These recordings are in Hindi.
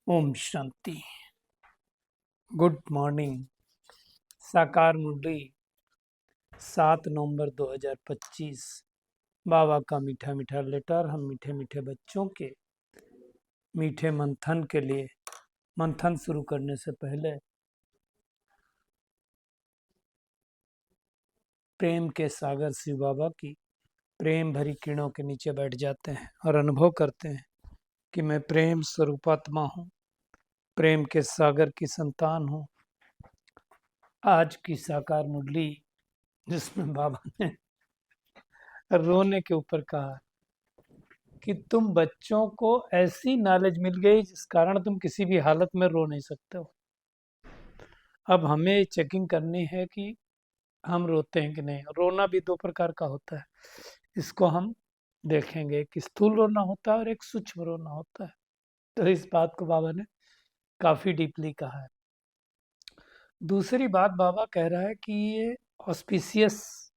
ओम शांति। Good morning. साकार मुरली 7 नवंबर 2025। बाबा का मीठा मीठा लेटर। हम मीठे मीठे बच्चों के मीठे मंथन के लिए मंथन शुरू करने से पहले प्रेम के सागर शिव बाबा की प्रेम भरी किरणों के नीचे बैठ जाते हैं और अनुभव करते हैं कि मैं प्रेम स्वरूपात्मा हूँ, प्रेम के सागर की संतान हूँ। आज की साकार मुरली जिसमें बाबा ने रोने के ऊपर कहा कि तुम बच्चों को ऐसी नॉलेज मिल गई जिस कारण तुम किसी भी हालत में रो नहीं सकते हो। अब हमें चेकिंग करनी है कि हम रोते हैं कि नहीं। रोना भी दो प्रकार का होता है, इसको हम देखेंगे। एक स्थूल रोना होता है और एक सूक्ष्म रोना होता है। तो इस बात को बाबा ने काफी डीपली कहा है। दूसरी बात बाबा कह रहा है कि ये ऑस्पिशियस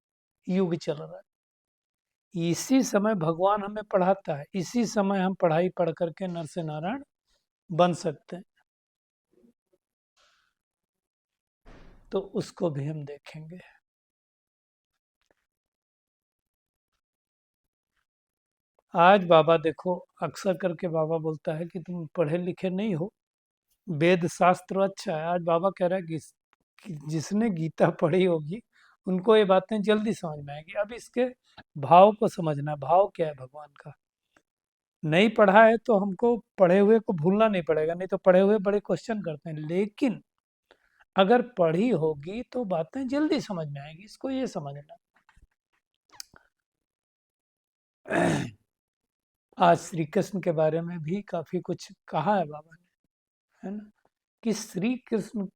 युग चल रहा है। इसी समय भगवान हमें पढ़ाता है, इसी समय हम पढ़ाई पढ़ करके नर से नारायण बन सकते हैं। तो उसको भी हम देखेंगे। आज बाबा देखो, अक्सर करके बाबा बोलता है कि तुम पढ़े लिखे नहीं हो, वेद शास्त्र अच्छा है। आज बाबा कह रहा है कि जिसने गीता पढ़ी होगी उनको ये बातें जल्दी समझ में आएगी। अब इसके भाव को समझना, भाव क्या है भगवान का। नहीं पढ़ा है तो हमको पढ़े हुए को भूलना नहीं पड़ेगा, नहीं तो पढ़े हुए बड़े क्वेश्चन करते हैं। लेकिन अगर पढ़ी होगी तो बातें जल्दी समझ में आएगी, इसको ये समझना। आज श्री कृष्ण के बारे में भी काफी कुछ कहा है बाबा ने, है ना, कि श्री कृष्ण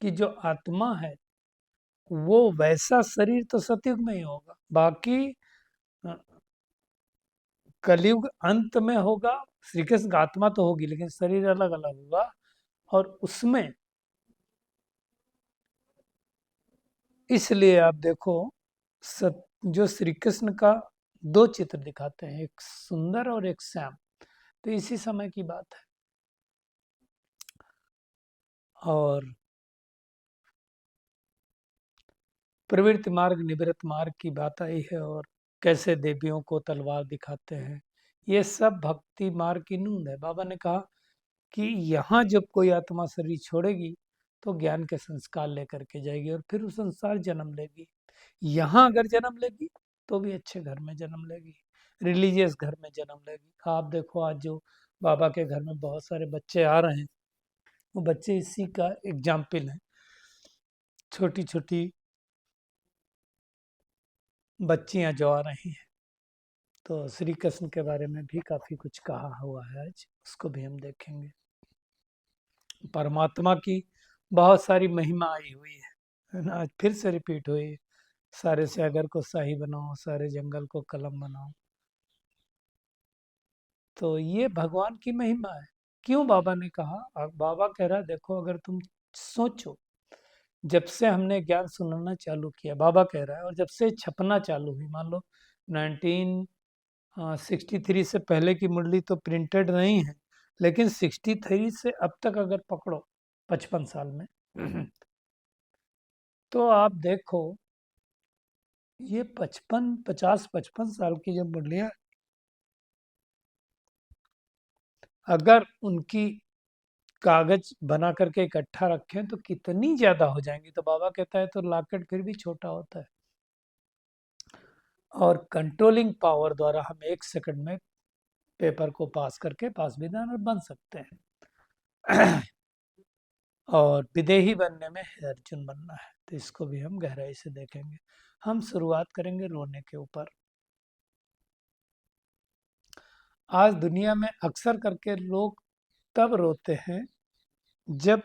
की जो आत्मा है वो वैसा शरीर तो सतयुग में ही होगा, बाकी अ, कलयुग अंत में होगा। श्री कृष्ण का आत्मा तो होगी लेकिन शरीर अलग अलग होगा। और उसमें इसलिए आप देखो, जो श्री कृष्ण का दो चित्र दिखाते हैं, एक सुंदर और एक श्याम। तो इसी समय की बात है। और प्रवृत्ति मार्ग निवृत्त मार्ग की बात आई है, और कैसे देवियों को तलवार दिखाते हैं। ये सब भक्ति मार्ग की नींव है। बाबा ने कहा कि यहाँ जब कोई आत्मा शरीर छोड़ेगी तो ज्ञान के संस्कार लेकर के जाएगी और फिर वो संसार जन्म लेगी। यहाँ अगर जन्म लेगी तो भी अच्छे घर में जन्म लेगी, रिलीजियस घर में जन्म लेगी। आप देखो आज जो बाबा के घर में बहुत सारे बच्चे आ रहे हैं, वो बच्चे इसी का एग्जाम्पल है। छोटी छोटी बच्चियां जो आ रही हैं, तो श्री कृष्ण के बारे में भी काफी कुछ कहा हुआ है, आज उसको भी हम देखेंगे। परमात्मा की बहुत सारी महिमा आई हुई है ना, आज फिर से रिपीट हुई। सारे सागर को शाही बनाओ, सारे जंगल को कलम बनाओ। तो ये भगवान की महिमा है। क्यों बाबा ने कहा? बाबा कह रहा है देखो, अगर तुम सोचो, जब से हमने ज्ञान सुनाना चालू किया, बाबा कह रहा है, और जब से छपना चालू हुई, मान लो 1963 से पहले की मुरली तो प्रिंटेड नहीं है, लेकिन 63 से अब तक अगर पकड़ो 55 साल में तो आप देखो ये 55 साल की जब मुरलियां, अगर उनकी कागज बना करके इकट्ठा रखें तो कितनी ज्यादा हो जाएंगी। तो बाबा कहता है तो लॉकेट फिर भी छोटा होता है। और कंट्रोलिंग पावर द्वारा हम 1 सेकंड में पेपर को पास करके पास विधान बन सकते हैं। और विदेही बनने में है अर्जुन बनना है। तो इसको भी हम गहराई से देखेंगे। हम शुरुआत करेंगे रोने के ऊपर। आज दुनिया में अक्सर करके लोग तब रोते हैं जब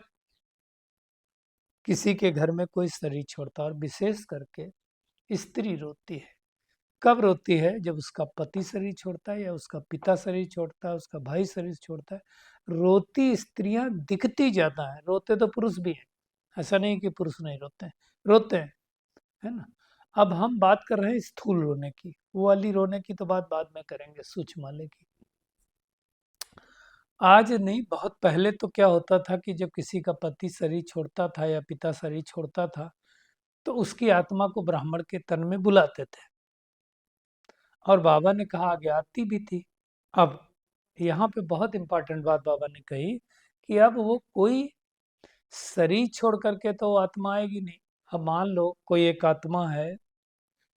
किसी के घर में कोई शरीर छोड़ता है, और विशेष करके स्त्री रोती है। कब रोती है? जब उसका पति शरीर छोड़ता है, या उसका पिता शरीर छोड़ता है, उसका भाई शरीर छोड़ता है। रोती स्त्रियां दिखती ज्यादा है, रोते तो पुरुष भी है। ऐसा नहीं कि पुरुष नहीं रोते हैं, रोते हैं, है ना। अब हम बात कर रहे हैं स्थूल रोने की, वो वाली रोने की तो बात बाद में करेंगे, सूक्ष्म वाले की। आज नहीं, बहुत पहले तो क्या होता था कि जब किसी का पति शरीर छोड़ता था या पिता शरीर छोड़ता था, तो उसकी आत्मा को ब्राह्मण के तन में बुलाते थे, और बाबा ने कहा आगे आती भी थी। अब यहाँ पे बहुत इंपॉर्टेंट बात बाबा ने कही कि अब वो कोई शरीर छोड़ करके तो वो आत्मा आएगी नहीं। अब मान लो कोई एक आत्मा है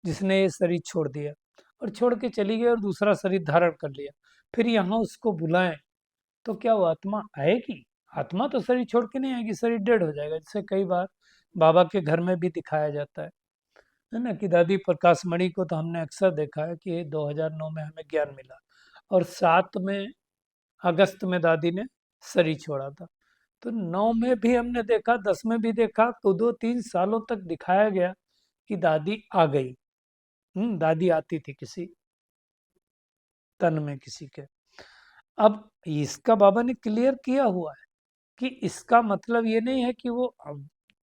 जिसने ये शरीर छोड़ दिया और छोड़ के चली गई और दूसरा शरीर धारण कर लिया, फिर यहाँ उसको बुलाएं तो क्या वो आत्मा आएगी? आत्मा तो शरीर छोड़ के नहीं आएगी, शरीर डेड हो जाएगा। जैसे कई बार बाबा के घर में भी दिखाया जाता है ना, कि दादी प्रकाश मणि को तो हमने अक्सर देखा है कि 2009 में हमें ज्ञान मिला और 7 में अगस्त में दादी ने शरीर छोड़ा था। तो 9 में भी हमने देखा, 10 में भी देखा, तो 2-3 सालों तक दिखाया गया कि दादी आ गई। दादी आती थी किसी तन में किसी के। अब इसका बाबा ने क्लियर किया हुआ है कि इसका मतलब ये नहीं है कि वो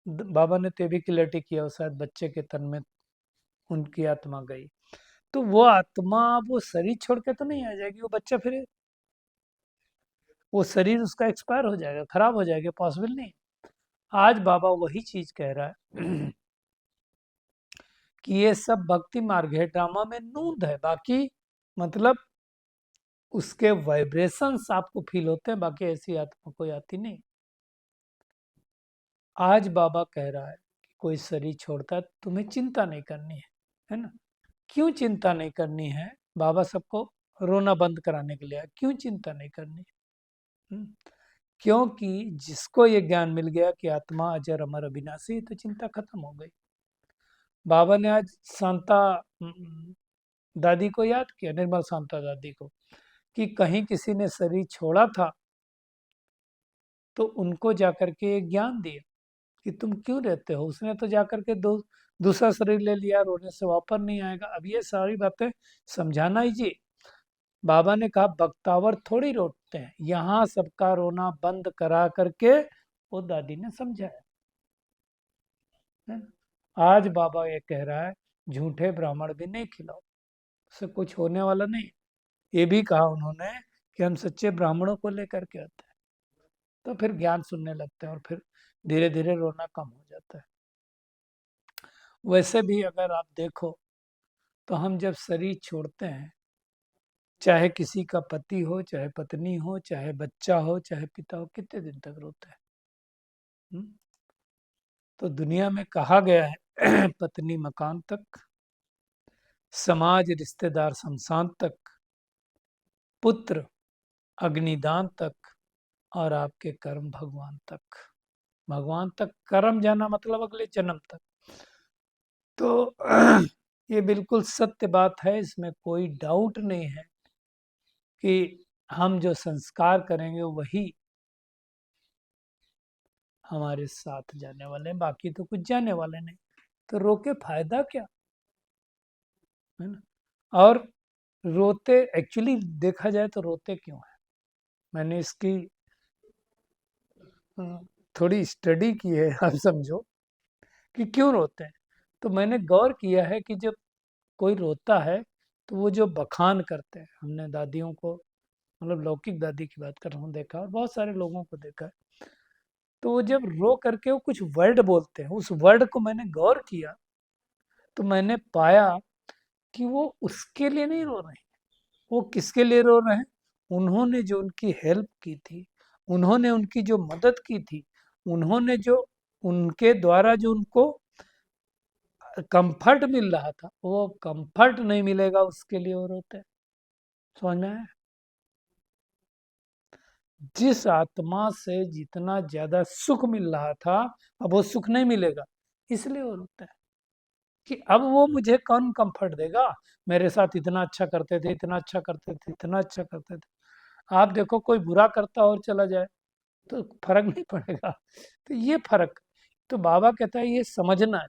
बाबा ने तो भी क्लियरिटी किया हो, शायद बच्चे के तन में उनकी आत्मा गई, तो वो आत्मा वो शरीर छोड़ के तो नहीं आ जाएगी, वो बच्चा फिर वो शरीर उसका एक्सपायर हो जाएगा, खराब हो जाएगा, पॉसिबल नहीं। आज बाबा वही चीज कह रहा है कि ये सब भक्ति मार्ग है, ड्रामा में नूंद है, बाकी मतलब उसके वाइब्रेशंस आपको फील होते हैं, बाकी ऐसी आत्मा कोई आती नहीं। आज बाबा कह रहा है कि कोई शरीर छोड़ता है तुम्हें चिंता नहीं करनी है ना? क्यों चिंता नहीं करनी है? बाबा सबको रोना बंद कराने के लिए आया। क्यों चिंता नहीं करनी? हम्म, क्योंकि जिसको ये ज्ञान मिल गया कि आत्मा अजर अमर अविनाशी, तो चिंता खत्म हो गई। बाबा ने आज शांता दादी को याद किया, निर्मल शांता दादी को, कि कहीं किसी ने शरीर छोड़ा था तो उनको जाकर के ज्ञान दिया कि तुम क्यों रहते हो। उसने तो जाकर के दूसरा शरीर ले लिया, रोने से वापस नहीं आएगा। अब ये सारी बातें समझाना ही जी। बाबा ने कहा बख्तावर थोड़ी रोते हैं, यहाँ सबका रोना बंद करा करके वो दादी ने समझाया है ना? आज बाबा ये कह रहा है झूठे ब्राह्मण भी नहीं खिलाओ, उससे कुछ होने वाला नहीं। ये भी कहा उन्होंने कि हम सच्चे ब्राह्मणों को लेकर के आते हैं, तो फिर ज्ञान सुनने लगते हैं और फिर धीरे धीरे रोना कम हो जाता है। वैसे भी अगर आप देखो तो हम जब शरीर छोड़ते हैं, चाहे किसी का पति हो, चाहे पत्नी हो, चाहे बच्चा हो, चाहे पिता हो, कितने दिन तक रोते हैं? हम्म? तो दुनिया में कहा गया है पत्नी मकान तक, समाज रिश्तेदार शमशान तक, पुत्र अग्निदान तक, और आपके कर्म भगवान तक। भगवान तक कर्म जाना मतलब अगले जन्म तक। तो ये बिल्कुल सत्य बात है, इसमें कोई डाउट नहीं है कि हम जो संस्कार करेंगे वही हमारे साथ जाने वाले हैं, बाकी तो कुछ जाने वाले नहीं। तो रो के फायदा क्या, है ना? और रोते एक्चुअली देखा जाए तो रोते क्यों है, मैंने इसकी थोड़ी स्टडी की है आप समझो कि क्यों रोते हैं। तो मैंने गौर किया है कि जब कोई रोता है तो वो जो बखान करते हैं, हमने दादियों को, मतलब लौकिक दादी की बात कर रहा हूँ, देखा और बहुत सारे लोगों को देखा है, तो वो जब रो करके वो कुछ वर्ड बोलते हैं, उस वर्ड को मैंने गौर किया तो मैंने पाया कि वो उसके लिए नहीं रो रहे हैं। वो किसके लिए रो रहे हैं? उन्होंने जो उनकी हेल्प की थी, उन्होंने उनकी जो मदद की थी, उन्होंने जो उनके द्वारा जो उनको कंफर्ट मिल रहा था, वो कंफर्ट नहीं मिलेगा उसके लिए वो रोते हैं। समझ में आया? जिस आत्मा से जितना ज्यादा सुख मिल रहा था, अब वो सुख नहीं मिलेगा, इसलिए वो रोता है कि अब वो मुझे कौन कंफर्ट देगा। मेरे साथ इतना अच्छा करते थे, इतना अच्छा करते थे, इतना अच्छा करते थे, आप देखो कोई बुरा करता और चला जाए तो फर्क नहीं पड़ेगा। तो ये फर्क, तो बाबा कहता है ये समझना है।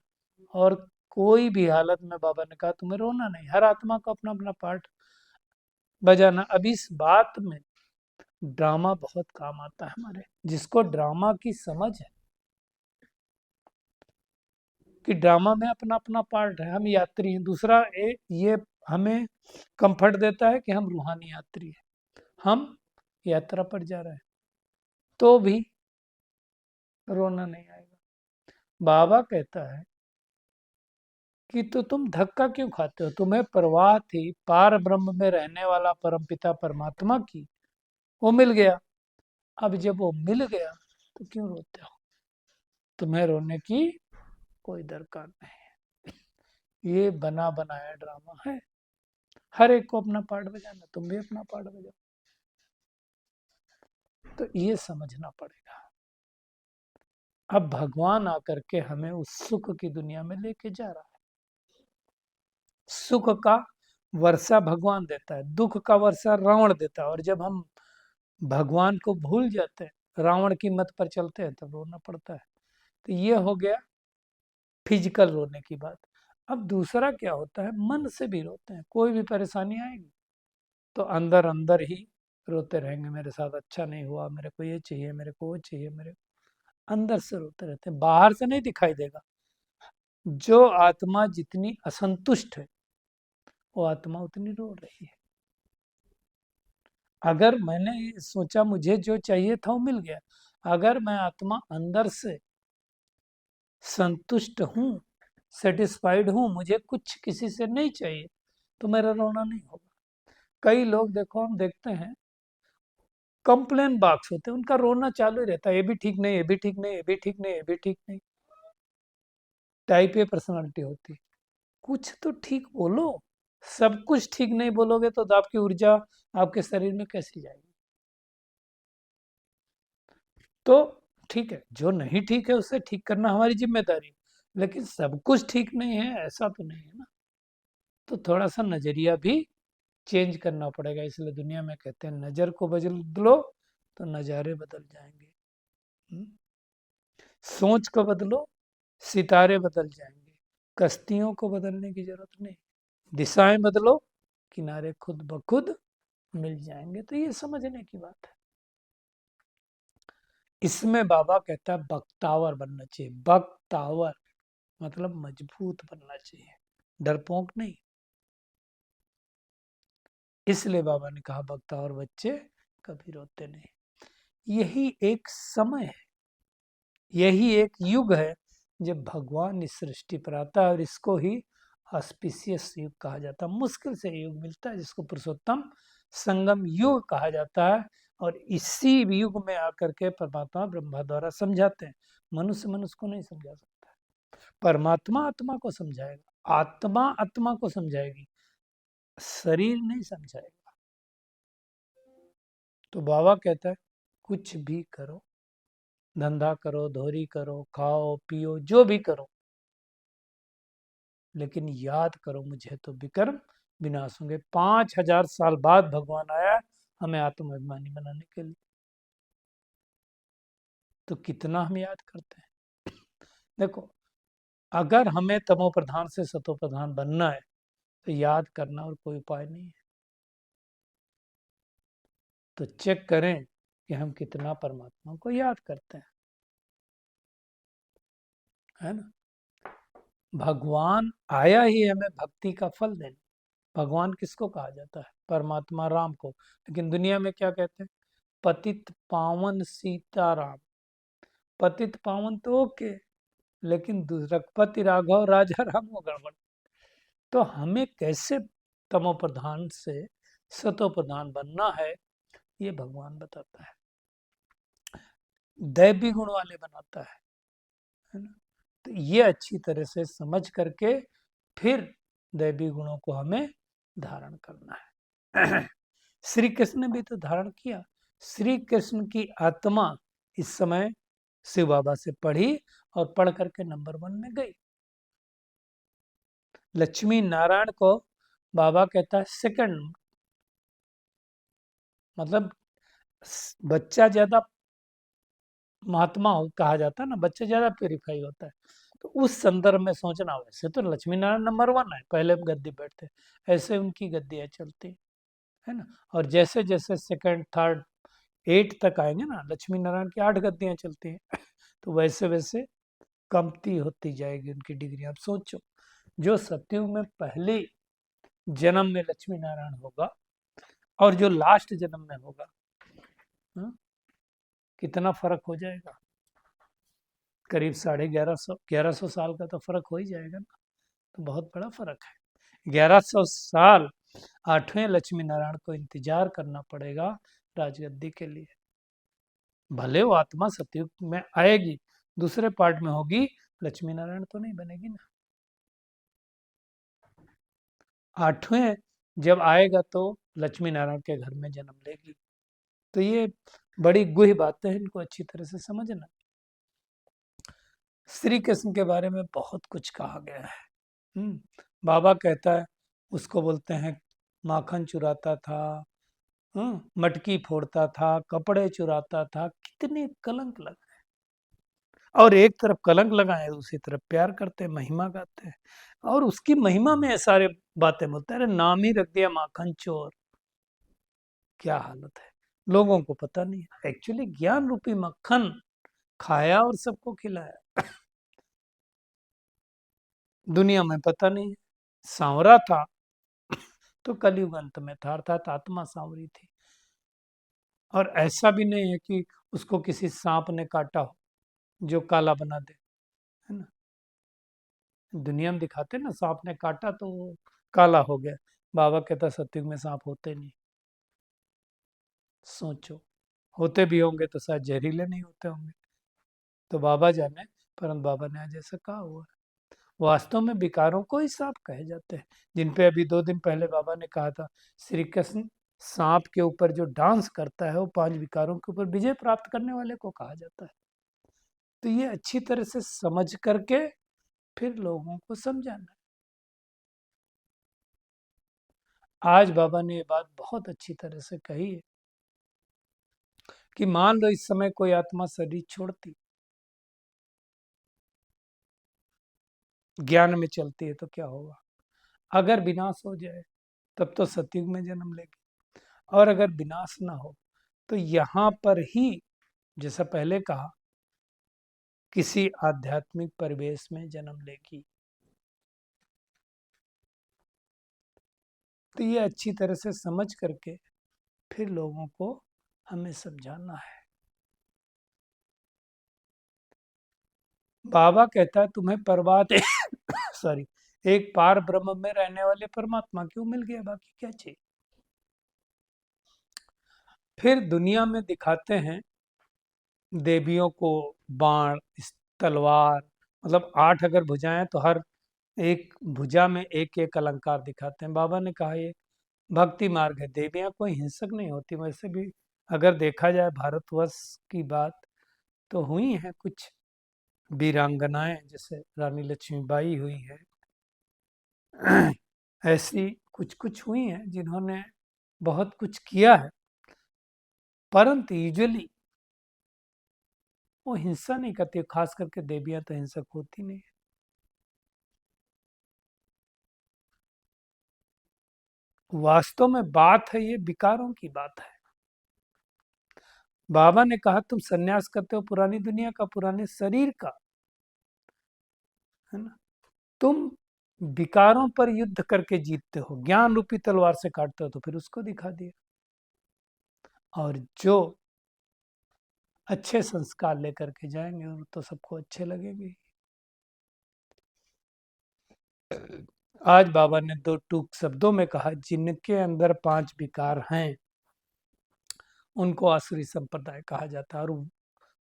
और कोई भी हालत में बाबा ने कहा तुम्हें रोना नहीं, हर आत्मा को अपना अपना पार्ट बजाना। अब इस बात में ड्रामा बहुत काम आता है हमारे, जिसको ड्रामा की समझ है कि ड्रामा में अपना अपना पार्ट है, हम यात्री हैं। दूसरा ये हमें कंफर्ट देता है कि हम रूहानी यात्री हैं, हम यात्रा पर जा रहा है, तो भी रोना नहीं आएगा। बाबा कहता है कि तो तुम धक्का क्यों खाते हो, तुम्हें परवाह थी पार ब्रह्म में रहने वाला परमपिता परमात्मा की, वो मिल गया। अब जब वो मिल गया तो क्यों रोते हो, तुम्हें रोने की कोई दरकार नहीं। ये बना बनाया ड्रामा है, हर एक को अपना पार्ट बजाना, तुम भी अपना पार्ट बजाओ। तो ये समझना पड़ेगा। अब भगवान आकर के हमें उस सुख की दुनिया में लेके जा रहा है। सुख का वर्षा भगवान देता है, दुख का वर्षा रावण देता है। और जब हम भगवान को भूल जाते हैं, रावण की मत पर चलते हैं, तब रोना पड़ता है। तो ये हो गया फिजिकल रोने की बात। अब दूसरा क्या होता है, मन से भी रोते हैं। कोई भी परेशानी आएगी तो अंदर अंदर ही रोते रहेंगे, मेरे साथ अच्छा नहीं हुआ, मेरे को ये चाहिए, मेरे को वो चाहिए, मेरे अंदर से रोते रहते हैं, बाहर से नहीं दिखाई देगा। जो आत्मा जितनी असंतुष्ट है, वो आत्मा उतनी रो रही है। अगर मैंने सोचा मुझे जो चाहिए था वो मिल गया, अगर मैं आत्मा अंदर से संतुष्ट हूँ, सेटिस्फाइड हूँ, मुझे कुछ किसी से नहीं चाहिए, तो मेरा रोना नहीं होगा। कई लोग देखो, हम देखते हैं कंप्लेन बॉक्स होते हैं, उनका रोना चालू ही रहता है, ये भी ठीक नहीं, ये भी ठीक नहीं, ये भी ठीक नहीं, ये भी ठीक नहीं। टाइप ए पर्सनालिटी होती है। कुछ तो ठीक बोलो, सब कुछ ठीक नहीं बोलोगे तो आपकी ऊर्जा आपके शरीर में कैसी जाएगी। तो ठीक है, जो नहीं ठीक है उसे ठीक करना हमारी जिम्मेदारी, लेकिन सब कुछ ठीक नहीं है ऐसा तो नहीं है ना। तो थोड़ा सा नजरिया भी चेंज करना पड़ेगा। इसलिए दुनिया में कहते हैं नजर को बदलो तो नजारे बदल जाएंगे। हम्म? सोच को बदलो, सितारे बदल जाएंगे। कश्तियों को बदलने की जरूरत नहीं, दिशाएं बदलो, किनारे खुद ब खुद मिल जाएंगे। तो ये समझने की बात है। इसमें बाबा कहता है बख्तावर बनना चाहिए। बख्तावर मतलब मजबूत बनना चाहिए, डरपोक नहीं। इसलिए बाबा ने कहा बख्तावर बच्चे कभी रोते नहीं। यही एक समय है, यही एक युग है जब भगवान इस सृष्टि पर आता है, और इसको ही ऑस्पिशियस युग कहा जाता है। मुश्किल से युग मिलता है जिसको पुरुषोत्तम संगम युग कहा जाता है। और इसी युग में आकर के परमात्मा ब्रह्मा द्वारा समझाते हैं। मनुष्य मनुष्य को नहीं समझा सकता, परमात्मा आत्मा को समझाएगा, आत्मा आत्मा को समझाएगी, शरीर नहीं समझाएगा। तो बाबा कहता है कुछ भी करो, धंधा करो, धोरी करो, खाओ पियो, जो भी करो, लेकिन याद करो मुझे तो विकर्म विनाश होंगे। 5000 साल बाद भगवान आया हमें आत्माभिमानी बनाने के लिए। तो कितना हम याद करते हैं। देखो, अगर हमें तमो प्रधान से सतो प्रधान बनना है तो याद करना और कोई उपाय नहीं है। तो चेक करें कि हम कितना परमात्मा को याद करते हैं, है ना। भगवान आया ही हमें भक्ति का फल देने। भगवान किसको कहा जाता है, परमात्मा राम को। लेकिन दुनिया में क्या कहते हैं, पतित पावन सीताराम। पतित पावन तो ओके, लेकिन रघुपति राघव राजा राम वो गड़बड़। तो हमें कैसे तमो प्रधान से सतो प्रधान बनना है, ये भगवान बताता है, दैवी गुण वाले बनाता है ना। तो ये अच्छी तरह से समझ करके फिर दैवी गुणों को हमें धारण करना है। श्री कृष्ण ने भी तो धारण किया। श्री कृष्ण की आत्मा इस समय शिव बाबा से पढ़ी और पढ़ करके नंबर 1 में गई। लक्ष्मी नारायण को बाबा कहता है सेकंड, मतलब बच्चा ज्यादा महात्मा कहा जाता है ना, बच्चा ज्यादा प्योरीफाई होता है। तो उस संदर्भ में सोचना, वैसे तो लक्ष्मी नारायण नंबर 1 है, पहले गद्दी बैठते, ऐसे उनकी गद्दियां चलती है ना। और जैसे जैसे सेकंड थर्ड 8 तक आएंगे ना, लक्ष्मी नारायण की 8 गद्दियां चलती हैं, तो वैसे वैसे कमती होती जाएगी उनकी डिग्री। आप सोचो, जो सतयुग में पहले जन्म में लक्ष्मी नारायण होगा और जो लास्ट जन्म में होगा, हाँ? कितना फर्क हो जाएगा, करीब 1150 साल का तो फर्क हो ही जाएगा ना। तो बहुत बड़ा फर्क है। 1100 साल 8वें लक्ष्मी नारायण को इंतजार करना पड़ेगा राजगद्दी के लिए। भले वो आत्मा सतयुग में आएगी, दूसरे पार्ट में होगी, लक्ष्मी नारायण तो नहीं बनेगी ना। 8वें जब आएगा तो लक्ष्मी नारायण के घर में जन्म लेगी। तो ये बड़ी गुह्य बातें हैं, इनको अच्छी तरह से समझना। श्री कृष्ण के बारे में बहुत कुछ कहा गया है। बाबा कहता है, उसको बोलते हैं माखन चुराता था, मटकी फोड़ता था, कपड़े चुराता था, कितने कलंक लगा। और एक तरफ कलंक लगाए, दूसरी तरफ प्यार करते हैं, महिमा गाते हैं, और उसकी महिमा में सारे बातें बोलते हैं। अरे नाम ही रख दिया माखन चोर, क्या हालत है। लोगों को पता नहीं है एक्चुअली ज्ञान रूपी मक्खन खाया और सबको खिलाया। दुनिया में पता नहीं है। सांवरा था तो कलयुग अंत में था, अर्थात आत्मा सांवरी थी। और ऐसा भी नहीं है कि उसको किसी सांप ने काटा हो जो काला बना दे, है ना। दुनिया में दिखाते ना, सांप ने काटा तो वो काला हो गया। बाबा कहता सतयुग में सांप होते नहीं। सोचो, होते भी होंगे तो शायद जहरीले नहीं होते होंगे, तो बाबा जाने। परंतु बाबा ने आज ऐसा कहा हुआ है। वास्तव में विकारों को ही सांप कहे जाते हैं, जिन पे अभी 2 दिन पहले बाबा ने कहा था, श्री कृष्ण सांप के ऊपर जो डांस करता है वो 5 विकारों के ऊपर विजय प्राप्त करने वाले को कहा जाता है। तो ये अच्छी तरह से समझ करके फिर लोगों को समझाना। आज बाबा ने ये बात बहुत अच्छी तरह से कही है कि मान लो इस समय कोई आत्मा शरीर छोड़ती, ज्ञान में चलती है, तो क्या होगा। अगर विनाश हो जाए तब तो सतयुग में जन्म लेगी, और अगर विनाश ना हो तो यहाँ पर ही, जैसा पहले कहा, किसी आध्यात्मिक परिवेश में जन्म लेगी। तो ये अच्छी तरह से समझ करके फिर लोगों को हमें समझाना है। बाबा कहता है तुम्हें परबात सॉरी एक पार ब्रह्म में रहने वाले परमात्मा क्यों मिल गया, बाकी क्या चाहिए। फिर दुनिया में दिखाते हैं देवियों को बाण, तलवार, मतलब 8 अगर भुजाएं तो हर एक भुजा में एक एक अलंकार दिखाते हैं। बाबा ने कहा ये भक्ति मार्ग है, देवियां कोई हिंसक नहीं होती। वैसे भी अगर देखा जाए भारतवर्ष की बात, तो हुई हैं कुछ वीरांगनाएं, जैसे रानी लक्ष्मीबाई हुई है, ऐसी कुछ कुछ हुई हैं जिन्होंने बहुत कुछ किया है, परंतु यूजुअली वो हिंसा नहीं करती। खास करके देवियां तो हिंसक होती नहीं। वास्तव में बात है, ये विकारों की बात है। बाबा ने कहा तुम सन्यास करते हो पुरानी दुनिया का, पुराने शरीर का, है ना। तुम विकारों पर युद्ध करके जीतते हो, ज्ञान रूपी तलवार से काटते हो, तो फिर उसको दिखा दिया। और जो अच्छे संस्कार लेकर के जाएंगे वो तो सबको अच्छे लगेंगे। आज बाबा ने 2 टूक शब्दों में कहा, जिनके अंदर 5 विकार हैं उनको आसुरी संप्रदाय कहा जाता है। और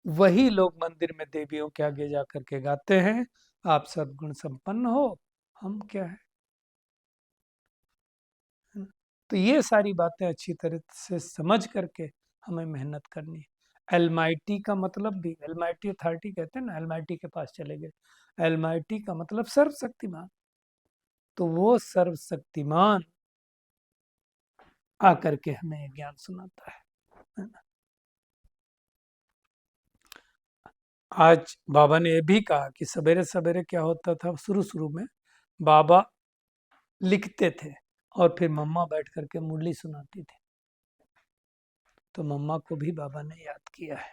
वही लोग मंदिर में देवियों के आगे जा करके गाते हैं, आप सद्गुण संपन्न हो, हम क्या है। तो ये सारी बातें अच्छी तरह से समझ करके हमें मेहनत करनी है। एलमाइटी का मतलब भी, एलमाइटी अथॉरिटी कहते हैं ना, एलमाइटी के पास चले गए। एलमाइटी का मतलब सर्वशक्तिमान। तो वो सर्वशक्तिमान आकर के हमें ये ज्ञान सुनाता है ना? आज बाबा ने ये भी कहा कि सवेरे सवेरे क्या होता था, शुरू शुरू में बाबा लिखते थे और फिर मम्मा बैठ करके मुरली सुनाती थी। तो मम्मा को भी बाबा ने याद किया है।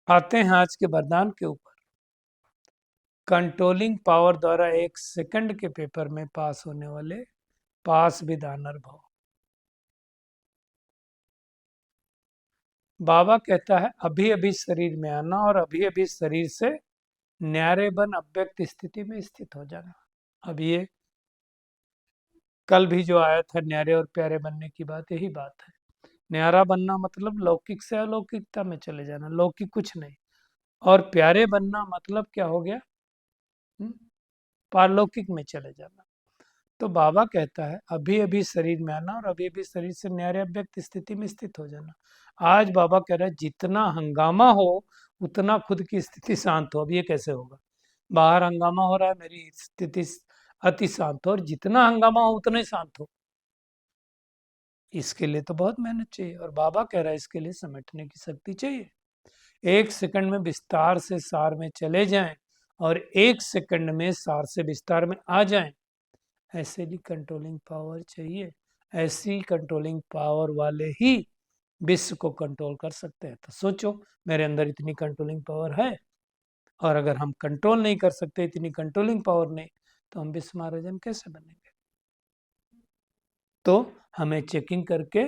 आते हैं आज के वरदान के ऊपर। कंट्रोलिंग पावर द्वारा 1 सेकंड के पेपर में पास होने वाले पास विद ऑनर भाव। बाबा कहता है अभी अभी शरीर में आना और अभी अभी शरीर से न्यारे बन अव्यक्त स्थिति में स्थित हो जाना। अब ये कल भी जो आया था न्यारे और प्यारे बनने की बात, यही बात है। न्यारा बनना मतलब लौकिक से अलौकिकता में चले जाना, लौकिक कुछ नहीं। और प्यारे बनना मतलब क्या हो गया? पारलौकिक में चले जाना। तो बाबा कहता है अभी अभी शरीर में आना और अभी अभी शरीर से न्यारे अव्यक्त स्थिति में स्थित हो जाना। आज बाबा कह रहे हैं जितना हंगामा हो उतना खुद की स्थिति शांत हो। अब ये कैसे होगा? बाहर हंगामा हो रहा है, मेरी स्थिति अति शांत हो, और जितना हंगामा हो उतना ही शांत हो। इसके लिए तो बहुत मेहनत चाहिए, और बाबा कह रहा है इसके लिए समेटने की शक्ति चाहिए। 1 सेकंड में विस्तार से सार में चले जाएं और 1 सेकंड में सार से विस्तार में आ जाएं, ऐसे भी कंट्रोलिंग पावर चाहिए। ऐसी कंट्रोलिंग पावर वाले ही विश्व को कंट्रोल कर सकते हैं। तो सोचो, मेरे अंदर इतनी कंट्रोलिंग पावर है, और अगर हम कंट्रोल नहीं कर सकते, इतनी कंट्रोलिंग पावर नहीं, तो हम विश्व महाराजन कैसे बनेंगे? तो हमें चेकिंग करके